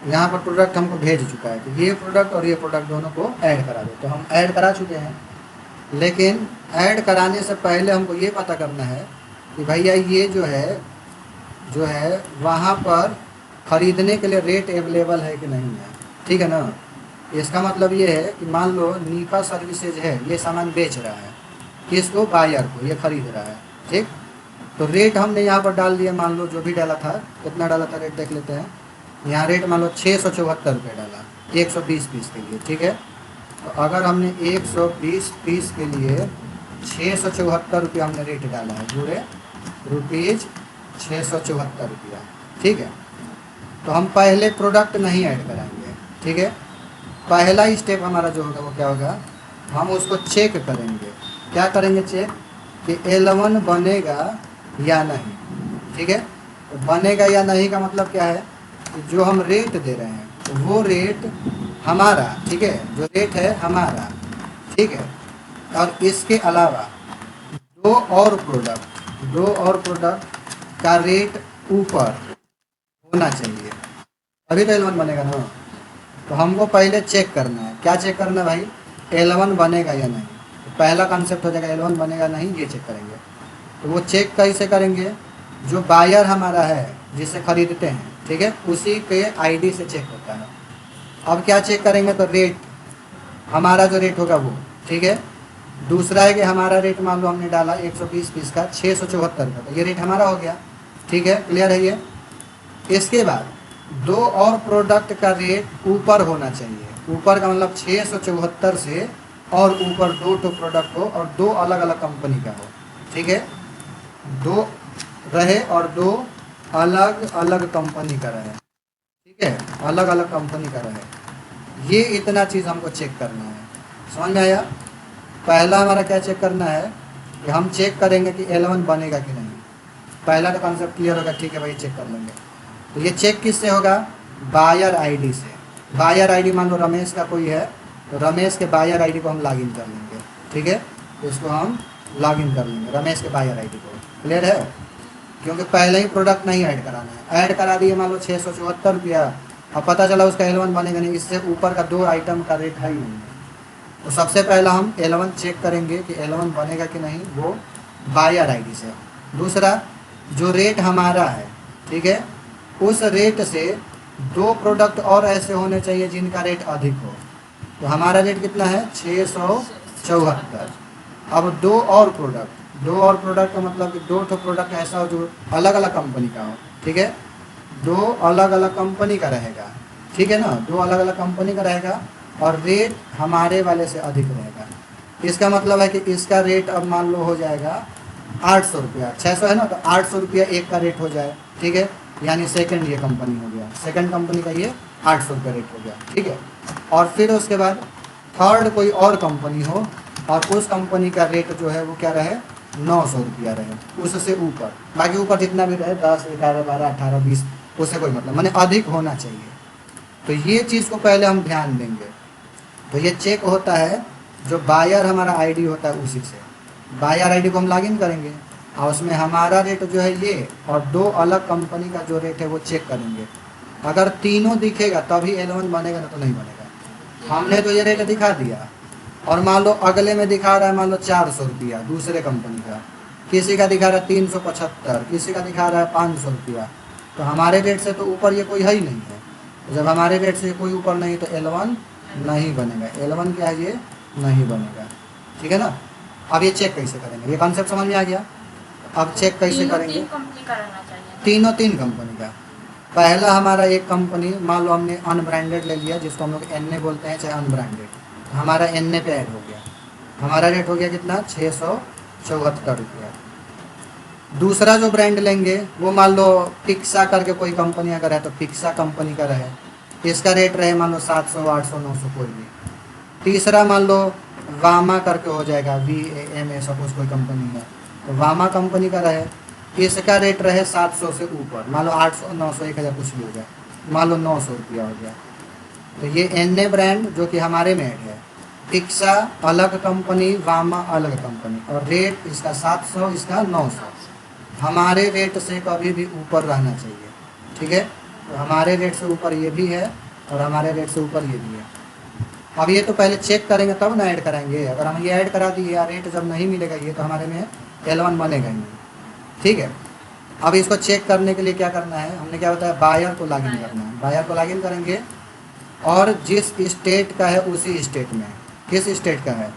यहाँ पर प्रोडक्ट हमको भेज चुका है, तो ये प्रोडक्ट और ये प्रोडक्ट दोनों को ऐड करा दो। तो हम ऐड करा चुके हैं, लेकिन ऐड कराने से पहले हमको ये पता करना है कि भैया ये जो है वहाँ पर ख़रीदने के लिए रेट अवेलेबल है कि नहीं है। ठीक है ना। इसका मतलब ये है कि मान लो नीपा सर्विसेज है, ये सामान बेच रहा है, किसको? बायर को, ये खरीद रहा है। ठीक। तो रेट हमने यहाँ पर डाल दिया, मान लो जो भी डाला था, कितना डाला था रेट देख लेते हैं। यहाँ रेट मान लो 674 रुपये डाला 120 पीस के लिए। ठीक है। तो अगर हमने 120 पीस के लिए 674 रुपया हमने रेट डाला है, पूरे रुपीज़ 674 रुपया। ठीक है। तो हम पहले प्रोडक्ट नहीं ऐड कराएंगे। ठीक है। पहला स्टेप हमारा जो होगा वो क्या होगा, हम उसको चेक करेंगे। क्या करेंगे? चेक कि L1 बनेगा या नहीं। ठीक है। तो बनेगा या नहीं का मतलब क्या है कि जो हम रेट दे रहे हैं तो वो रेट हमारा, ठीक है, जो रेट है हमारा, ठीक है, और इसके अलावा दो और प्रोडक्ट का रेट ऊपर होना चाहिए, अभी तो L1 बनेगा ना। तो हमको पहले चेक करना है। क्या चेक करना है भाई? L1 बनेगा या नहीं। तो पहला कॉन्सेप्ट हो जाएगा L1 बनेगा नहीं, ये चेक करेंगे। तो वो चेक कैसे करेंगे? जो बायर हमारा है, जिसे खरीदते हैं, ठीक है, उसी के आईडी से चेक होता है। अब क्या चेक करेंगे? तो रेट, हमारा जो रेट होगा वो, ठीक है। दूसरा है कि हमारा रेट मान लो हमने डाला 120 पीस का 674 का, तो ये रेट हमारा हो गया। ठीक है, क्लियर है ये। इसके बाद दो और प्रोडक्ट का रेट ऊपर होना चाहिए। ऊपर का मतलब 674 से और ऊपर दो प्रोडक्ट हो और दो अलग अलग कंपनी का हो। ठीक है, दो रहे और दो अलग अलग कंपनी का रहे। ठीक है, अलग अलग कंपनी का रहे। ये इतना चीज़ हमको चेक करना है। समझ में आया? पहला हमारा क्या चेक करना है कि हम चेक करेंगे कि L1 बनेगा कि नहीं। पहला तो कॉन्सेप्ट क्लियर होगा। ठीक है भाई, चेक कर लेंगे। तो ये चेक किससे होगा? बायर आईडी से। बायर आईडी मान लो रमेश का कोई है, तो रमेश के बायर आईडी को हम लॉगिन कर लेंगे। ठीक है, तो इसको हम लॉगिन कर लेंगे रमेश के बायर आईडी को। क्लियर है? क्योंकि पहले ही प्रोडक्ट नहीं ऐड कराना है। ऐड करा दिए मान लो 674 रुपया, अब पता चला उसका L1 बनेगा नहीं, इससे ऊपर का दो आइटम का रेट है ही नहीं। तो सबसे पहला हम L1 चेक करेंगे कि L1 बनेगा कि नहीं, वो बायर आईडी से। दूसरा, जो रेट हमारा है, ठीक है, उस रेट से दो प्रोडक्ट और ऐसे होने चाहिए जिनका रेट अधिक हो। तो हमारा रेट कितना है? 674। अब दो और प्रोडक्ट का मतलब कि दो प्रोडक्ट ऐसा हो जो अलग अलग कंपनी का हो। ठीक है, दो अलग अलग कंपनी का रहेगा। ठीक है ना, दो अलग अलग कंपनी का रहेगा और रेट हमारे वाले से अधिक रहेगा। इसका मतलब है कि इसका रेट अब मान लो हो जाएगा 800 रुपया। 600 है ना, तो 800 रुपया एक का रेट हो जाए। ठीक है, यानी सेकंड ये कंपनी हो गया, सेकंड कंपनी का ये 800 रुपया रेट हो गया। ठीक है, और फिर उसके बाद थर्ड कोई और कंपनी हो और उस कंपनी का रेट जो है वो क्या रहे? 900 रुपया रहे, उससे ऊपर। बाकी ऊपर जितना भी रहे 10, 11, 12, 18, 20, उससे कोई मतलब, माने अधिक होना चाहिए। तो ये चीज़ को पहले हम ध्यान देंगे। तो ये चेक होता है जो बायर हमारा आईडी होता है उसी से। बायर आईडी को हम लॉगिन करेंगे और उसमें हमारा रेट जो है ये और दो अलग कंपनी का जो रेट है वो चेक करेंगे। अगर तीनों दिखेगा तभी L1 बनेगा, ना तो नहीं बनेगा। हमने तो ये रेट दिखा दिया और मान लो अगले में दिखा रहा है मान लो 400 रुपया दूसरे कंपनी का, किसी का दिखा रहा है 375, किसी का दिखा रहा है 500 रुपया। तो हमारे रेट से तो ऊपर ये कोई है ही नहीं है। तो जब हमारे रेट से कोई ऊपर नहीं तो L1 नहीं बनेगा। L1 क्या है? ये नहीं बनेगा। ठीक है ना। अब ये चेक कैसे करेंगे? ये कॉन्सेप्ट समझ में आ गया। अब चेक कैसे करेंगे? तीन कंपनी का रहना चाहिए। तीन कंपनी का। पहला हमारा एक कंपनी, मान लो हमने अनब्रांडेड ले लिया, जिसको हम लोग NA बोलते हैं, चाहे अनब्रांडेड। हमारा NA पे ऐड हो गया, हमारा रेट हो गया कितना? 674 रुपया। दूसरा जो ब्रांड लेंगे वो मान लो पिक्सा करके कोई कंपनी अगर है तो पिक्सा कंपनी का रहे, इसका रेट रहे मान लो 700, 800, 900 कोई भी। तीसरा मान लो वामा करके हो जाएगा, VAMA सपोज कोई कंपनी है, तो वामा कंपनी का रहे, इसका रेट रहे 700 से ऊपर, मान लो 800, 900, 1000 कुछ भी हो जाए, मान लो 900 रुपया हो गया। तो ये NA ब्रांड जो कि हमारे में ऐड है, पिक्सा अलग कंपनी, वामा अलग कंपनी, और रेट इसका 700, इसका 900। हमारे रेट से कभी भी ऊपर रहना चाहिए। ठीक है, तो हमारे रेट से ऊपर ये भी है और हमारे रेट से ऊपर ये भी है। अब ये तो पहले चेक करेंगे तब ना ऐड कराएंगे। अगर हम ये ऐड करा दिए या रेट जब नहीं मिलेगा ये तो हमारे में L1 बनेगा ही नहीं। ठीक है, अब इसको चेक करने के लिए क्या करना है, हमने क्या बताया, बायर को लॉगिन करना है। बायर को लॉगिन करेंगे और जिस स्टेट का है उसी स्टेट में, किस स्टेट का है,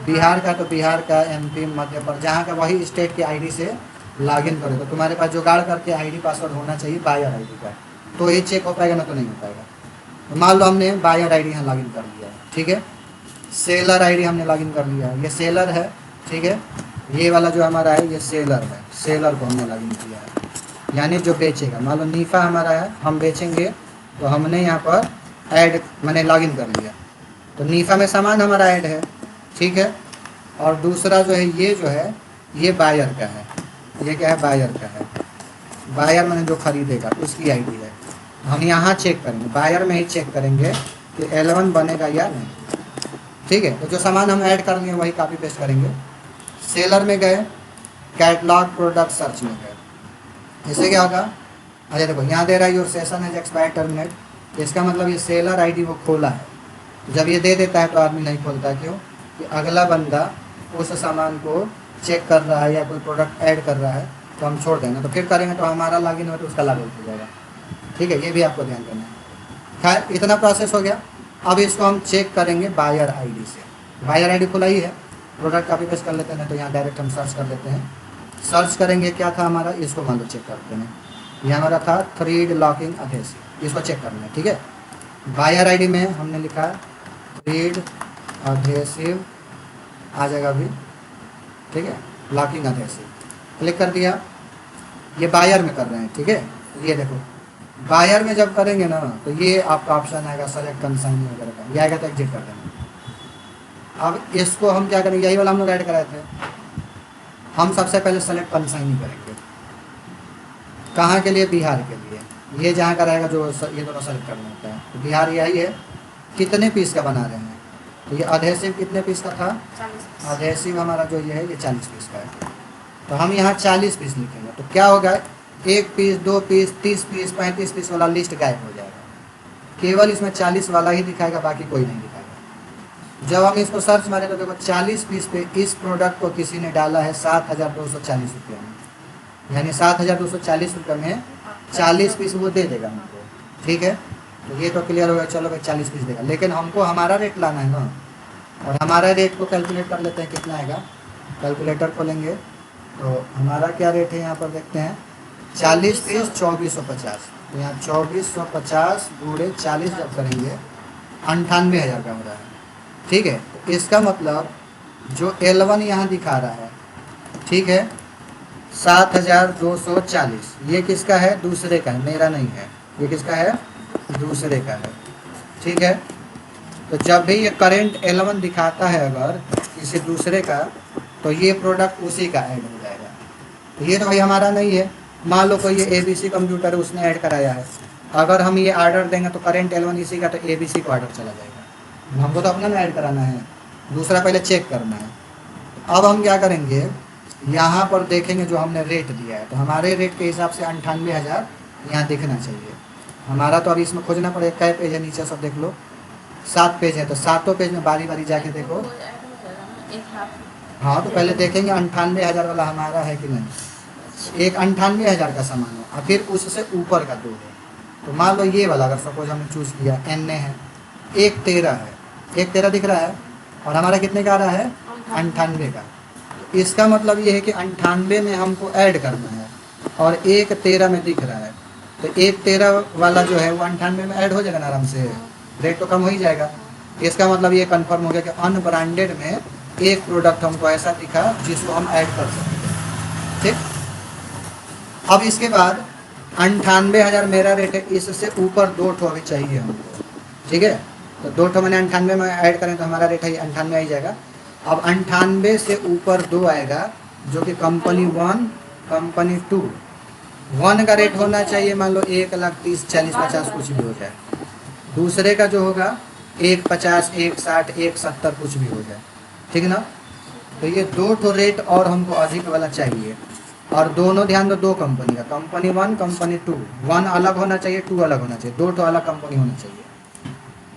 बिहार का तो बिहार का, MP, मध्य प्रदेश, जहाँ का वही स्टेट की आईडी से लॉगिन करो। तो तुम्हारे पास जुगाड़ करके आईडी पासवर्ड होना चाहिए बायर आईडी का, तो ये चेक हो पाएगा, ना तो नहीं हो पाएगा। तो मान लो हमने बायर आईडी यहाँ लॉगिन कर लिया है, ठीक है। सेलर आईडी हमने लॉगिन कर लिया है, ये सेलर है, ठीक है। ये वाला जो हमारा है ये सेलर है, सेलर को हमने लॉगिन किया है, यानी जो बेचेगा। मान लो नीफा हमारा है, हम बेचेंगे तो हमने यहाँ पर ऐड मैंने लॉगिन कर लिया, तो नीफा में सामान हमारा ऐड है, ठीक है। और दूसरा जो है ये जो है ये बायर का है, ये क्या है, बायर का है। बायर मैंने जो खरीदेगा उसकी आईडी है। हम यहाँ चेक करेंगे, बायर में ही चेक करेंगे कि L1 बनेगा या नहीं, ठीक है। तो जो सामान हम ऐड करेंगे वही कॉपी पेस्ट करेंगे। सेलर में गए, कैटलॉग प्रोडक्ट सर्च में गए, इससे क्या होगा, अरे देखो यहाँ दे रहा है your session has expire terminate. इसका मतलब ये सेलर आईडी वो खोला है। जब ये दे देता है तो आदमी नहीं खोलता, क्यों कि अगला बंदा उस सामान को चेक कर रहा है या कोई प्रोडक्ट ऐड कर रहा है, तो हम छोड़ देंगे। तो फिर करेंगे तो हमारा लॉगिन हो तो उसका लॉगिन हो जाएगा, ठीक है। ये भी आपको ध्यान करना है। खैर इतना प्रोसेस हो गया। अब इसको हम चेक करेंगे बायर आईडी से। बायर आईडी खुला ही है, प्रोडक्ट कॉपी पेस्ट कर लेते हैं, तो यहाँ डायरेक्ट हम सर्च कर लेते हैं। सर्च करेंगे क्या था हमारा, इसको मान लो चेक करते हैं। ये हमारा था थ्रीड लॉकिंग अधेसिव, इसको चेक करना है, ठीक है। बायर आईडी में हमने लिखा थ्रीड अधेसिव, आ जाएगा अभी, ठीक है, लॉकिंग अधेसिव। क्लिक कर दिया, ये बायर में कर रहे हैं, ठीक है। ये देखो बायर में जब करेंगे ना तो ये आपका ऑप्शन आएगा सेलेक्ट कंसाइनी वगैरह का, ये आएगा तो एग्जिट कर देना। अब इसको हम क्या करेंगे, यही वाला हम लोग ऐड कराए थे, हम सबसे पहले सेलेक्ट कंसाइनी करेंगे। कहाँ के लिए, बिहार के लिए। ये जहाँ का रहेगा जो ये दोनों सेलेक्ट करना होता है। तो बिहार यही है। कितने पीस का बना रहे हैं, तो ये अधेसिव कितने पीस का था, अधेसिव हमारा जो ये है ये 40 पीस का है। तो हम यहाँ 40 पीस लिखेंगे, तो क्या होगा, 1 पीस, 2 पीस, 30 पीस, 35 पीस वाला लिस्ट गायब हो जाएगा। केवल इसमें 40 वाला ही दिखाएगा, बाकी कोई नहीं दिखाएगा। जब हम इसको सर्च मारें तो देखो 40 पीस पे इस प्रोडक्ट को किसी ने डाला है 7,240 रुपये में, यानी 7,240 रुपये में 40 पीस वो दे देगा हमको, ठीक है। तो ये तो क्लियर हो गया, चलो भाई 40 पीस देगा, लेकिन हमको हमारा रेट लाना है ना। और हमारा रेट को कैलकुलेट कर लेते हैं, कितना आएगा। कैलकुलेटर खोलेंगे तो हमारा क्या रेट है, यहाँ पर देखते हैं 40 पीस 2450। तो यहाँ 2450 गुणे 40 जब करेंगे 98,000 का हो रहा है, ठीक है। तो इसका मतलब जो L1 यहाँ दिखा रहा है, ठीक है, 7,240, ये किसका है, दूसरे का है, मेरा नहीं है। ये किसका है, दूसरे का है, ठीक है। तो जब भी ये करेंट L1 दिखाता है अगर किसी दूसरे का, तो ये प्रोडक्ट उसी का ऐड हो जाएगा। तो ये तो भाई हमारा नहीं है। मान लो कोई ये ABC कंप्यूटर है, उसने ऐड कराया है, अगर हम ये ऑर्डर देंगे तो करेंट L1 इसी का, तो ABC को ऑर्डर चला जाएगा। हमको तो अपना ना ऐड कराना है, दूसरा पहले चेक करना है। अब हम क्या करेंगे, यहाँ पर देखेंगे जो हमने रेट दिया है, तो हमारे रेट के हिसाब से 98,000 यहाँ दिखना चाहिए हमारा। तो अभी इसमें खोजना पड़ेगा, कै पेज है नीचे सब देख लो, 7 पेज है, तो 7 पेज में बारी बारी जाके देखो। हाँ तो पहले देखेंगे 98,000 वाला हमारा है कि नहीं। एक 98,000 का सामान है और फिर उससे ऊपर का 2 है। तो मान लो ये वाला अगर सपोज हमने चूज़ किया, NA है, 113 है, 113 दिख रहा है, और हमारा कितने का आ रहा है, 98 का। तो इसका मतलब ये है कि 98 में हमको ऐड करना है, और 113 में दिख रहा है। तो 113 वाला जो है वो 98 में ऐड हो जाएगा ना आराम से, रेट तो कम हो ही जाएगा। इसका मतलब ये कंफर्म हो गया कि अनब्रांडेड में एक प्रोडक्ट हमको ऐसा दिखा जिसको हम ऐड कर सकते हैं, ठीक। अब इसके बाद 98,000 मेरा रेट है, इससे ऊपर 2 ठो अभी चाहिए हमको, ठीक है। तो 2 ठो मैंने 98 में ऐड करें तो हमारा रेट है 98 आ जाएगा। अब 98 से ऊपर 2 आएगा, जो कि कंपनी 1, कंपनी 2, 1 का रेट होना चाहिए मान लो 1,30,000, 40,000, 50 कुछ भी हो जाए। दूसरे का जो होगा 1,50,000, 1,60,000, 1,70,000 कुछ भी हो जाए, ठीक ना। तो ये 2 ठो रेट और हमको अधिक वाला चाहिए। और दोनों ध्यान दो, दो कंपनी का, कंपनी 1 कंपनी 2, 1 अलग होना चाहिए, 2 अलग होना चाहिए, दो तो अलग कंपनी होनी चाहिए।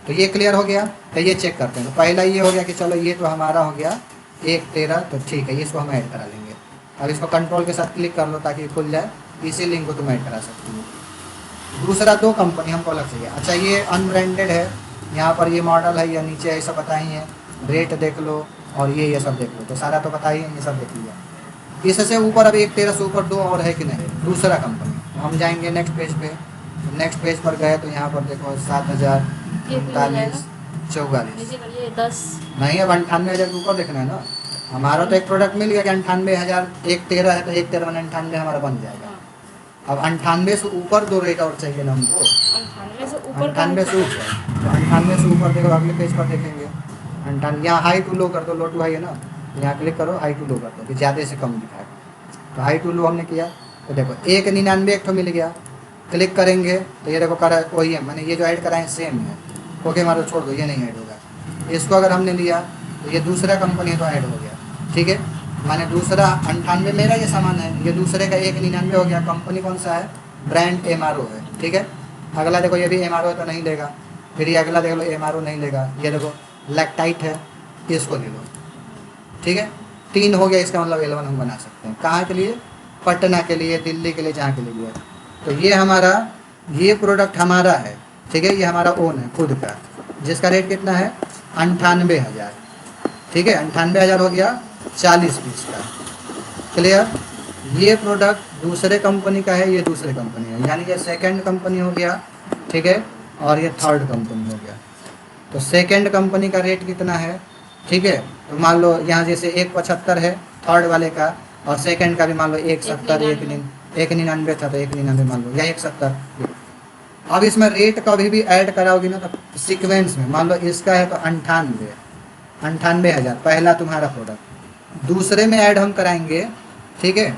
तो ये क्लियर हो गया। तो ये चेक करते हैं। तो पहला ये हो गया कि चलो ये तो हमारा हो गया 1 13, तो ठीक है, इसको हम ऐड करा लेंगे। अब इसको कंट्रोल के साथ क्लिक कर लो ताकि खुल जाए, इसी लिंक को तुम ऐड करा सकती हो। दूसरा 2 कंपनी हमको अलग चाहिए। अच्छा ये अनब्रांडेड है, यहाँ पर ये मॉडल है, या नीचे ऐसा बताई है, रेट देख लो और ये सब देख लो। तो सारा तो बताइए, ये सब देख लिया। इससे ऊपर अब 1 13 से ऊपर 2 और है कि नहीं, दूसरा कंपनी। हम जाएंगे नेक्स्ट पेज पे। नेक्स्ट पेज पर गए तो यहाँ पर देखो 7039 44 नहीं, अब 98,000 के ऊपर देखना है ना। हमारा तो एक प्रोडक्ट मिल गया कि 98,000, 1 13 है तो 1 13 में 98 हमारा बन जाएगा। अब 98 से ऊपर 2 रेट और चाहिए ना हमको, 98 से ऊपर। तो 98 से ऊपर देखो, अगले पेज पर देखेंगे 98। यहाँ हाई टू लो कर दो, लो टू हाई है ना, यहाँ क्लिक करो, हाई टू लो कर दो कि ज़्यादा से कम दिखाए। तो हाई टू लो हमने किया, तो देखो 199 एक तो मिल गया। क्लिक करेंगे तो ये देखो करा वही है, मैंने ये जो ऐड कराए सेम है। ओके मारो, छोड़ दो, ये नहीं ऐड होगा। इसको अगर हमने लिया तो ये दूसरा कंपनी है तो ऐड हो गया। ठीक है, माने दूसरा 98 मेरा ये सामान है, ये दूसरे का 199 हो गया। कंपनी कौन सा है, ब्रांड MRO है। ठीक है, अगला देखो ये भी MRO है तो नहीं लेगा। फिर ये अगला देख लो MRO नहीं लेगा। ये देखो लैक्टाइट है, इसको ले लो। ठीक है, 3 हो गया, इसका मतलब 11 हम बना सकते हैं। कहाँ के लिए, पटना के लिए, दिल्ली के लिए, जहाँ के लिए। तो ये हमारा, ये प्रोडक्ट हमारा है। ठीक है, ये हमारा ओन है खुद का, जिसका रेट कितना है 98,000। ठीक है, 98,000 हो गया 40 पीस का। क्लियर। ये प्रोडक्ट दूसरे कंपनी का है, ये दूसरे कंपनी है, यानी ये सेकंड कंपनी हो गया। ठीक है, और ये थर्ड कंपनी हो गया। तो सेकंड कंपनी का रेट कितना है, ठीक है, तो मान लो यहाँ जैसे 175 है थर्ड वाले का, और सेकंड का भी मान लो 170, 199 था तो 199 मान लो, या 170। अब इसमें रेट कभी भी ऐड कराओगी ना तो सीक्वेंस में, मान लो इसका है तो 98,000 पहला तुम्हारा प्रोडक्ट। दूसरे में ऐड हम कराएंगे, ठीक है,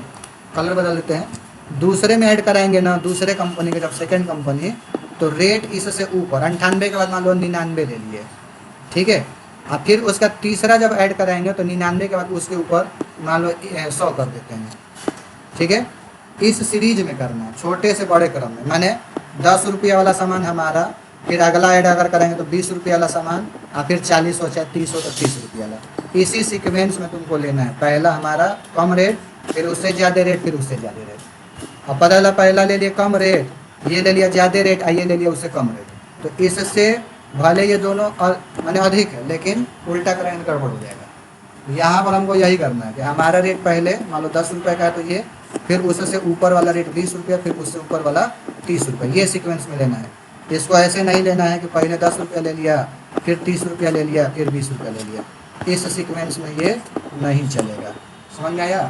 कलर बदल देते हैं। दूसरे में ऐड कराएंगे ना, दूसरे कंपनी के, जब सेकंड कंपनी, तो रेट इससे ऊपर 98 के बाद मान लो 99 ले लिए। ठीक है, और फिर उसका तीसरा जब ऐड कराएंगे तो 99 के बाद उसके ऊपर मान लो 100 कर देते हैं। ठीक है, इस सीरीज में करना है, छोटे से बड़े क्रम में। माने 10 रुपया वाला सामान हमारा, फिर अगला ऐड अगर करेंगे तो 20 रुपये वाला सामान, और फिर 40 हो चाहे 30 हो तो 30 रुपये वाला। इसी सीक्वेंस में तुमको लेना है। पहला हमारा कम रेट, फिर उससे ज़्यादा रेट, फिर उससे ज़्यादा रेट। और पहला ले लिया कम रेट, ये ले लिया ज़्यादा रेट, ये ले लिया उससे कम रेट। तो इससे भले ये दोनों माने अधिक है, लेकिन उल्टा करेंगे गड़बड़ हो जाएगा। यहाँ पर हमको यही करना है कि हमारा रेट पहले मान लो 10 रुपये का है तो ये, फिर उससे ऊपर वाला रेट 20 रुपये, फिर उससे ऊपर वाला 30 रुपये। ये सीक्वेंस में लेना है। इसको ऐसे नहीं लेना है कि पहले 10 रुपये ले लिया, फिर 30 रुपया ले लिया, फिर 20 रुपया ले लिया। इस सीक्वेंस में ये नहीं चलेगा। समझ में आया।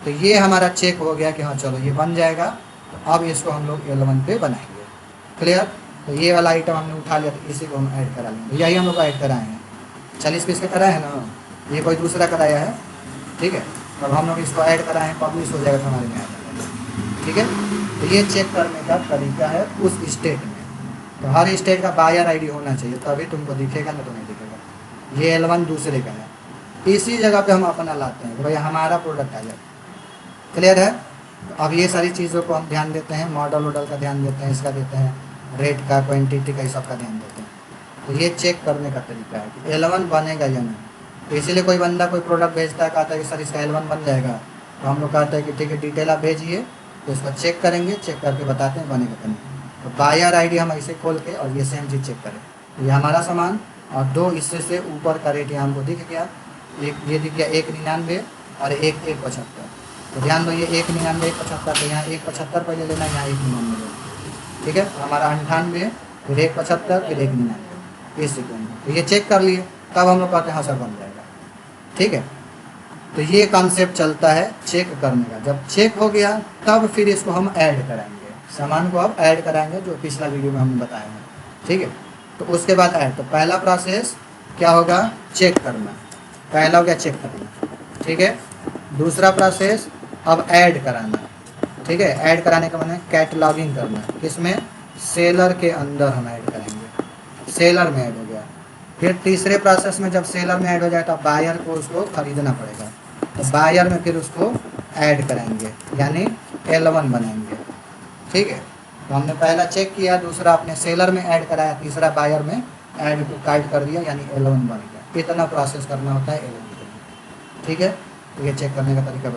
तो ये हमारा चेक हो गया कि हाँ चलो ये बन जाएगा। तो अब इसको हम लोग L1 पे बनाएंगे। क्लियर। तो ये वाला आइटम हमने उठा लिया, तो इसी को हम ऐड करा लेंगे। यही हम लोग ऐड कराए हैं, 40 पीस का कराए हैं ना, ये कोई दूसरा कराया है। ठीक है, अब हम लोग इसको ऐड कराए हैं, पब्लिश हो जाएगा तो हमारे में आ जाएगा। ठीक है, तो ये चेक करने का तरीका है उस स्टेट में। तो हर स्टेट का बायर आईडी होना चाहिए, तभी तुमको दिखेगा, ना तो नहीं दिखेगा। ये L1 दूसरे का है, इसी जगह पे हम अपना लाते हैं, भाई हमारा प्रोडक्ट आ जाए। क्लियर है। तो अब ये सारी चीज़ों को हम ध्यान देते हैं, मॉडल वॉडल का ध्यान देते हैं, इसका देते हैं, रेट का, क्वांटिटी का, सब का ध्यान देते हैं। तो ये चेक करने का तरीका है कि L1 बनेगा या नहीं। तो इसीलिए कोई बंदा कोई प्रोडक्ट भेजता है, कहता है कि सर इसका L1 बन जाएगा, तो हम लोग कहते हैं कि ठीक है डिटेल आप भेजिए, तो इसको चेक करेंगे, चेक करके बताते हैं बनेगा कि नहीं। तो बायर आईडी हम ऐसे खोल के और ये सेम चीज़ चेक करें, तो ये हमारा सामान और 2 इससे से ऊपर का रेट यहाँ हमको दिख गया। एक ये दिख गया 199 और 175। तो ध्यान दो, ये 199 175, तो यहाँ 175 पहले लेना, यहाँ 199 लेना। ठीक है, तो हमारा 98, फिर 175, फिर 199, इस सीक्वेंस में। तो ये चेक कर लिए, तब हम लोग कहते हैं हाँ सर बन जाएगा। ठीक है, तो ये कॉन्सेप्ट चलता है चेक करने का। जब चेक हो गया तब फिर इसको हम ऐड कराएंगे, सामान को अब ऐड कराएंगे, जो पिछला वीडियो में हमने बताया है। ठीक है, तो उसके बाद ऐड। तो पहला प्रोसेस क्या होगा, चेक करना। पहला हो गया चेक करना। ठीक है, दूसरा प्रोसेस अब ऐड कराना। ठीक है, ऐड कराने का मैंने कैटलॉगिंग करना। किसमें, सेलर के अंदर हम ऐड करेंगे, सेलर में ऐड हो गया। फिर तीसरे प्रोसेस में जब सेलर में ऐड हो जाए तो बायर को उसको खरीदना पड़ेगा, तो बायर में फिर उसको ऐड करेंगे, यानी L1 बनाएंगे। ठीक है, तो हमने पहला चेक किया, दूसरा अपने सेलर में ऐड कराया, तीसरा बायर में ऐड को काट कर दिया, यानी L1 बन गया। इतना प्रोसेस करना होता है L1 के लिए। ठीक है, तो ये चेक करने का तरीका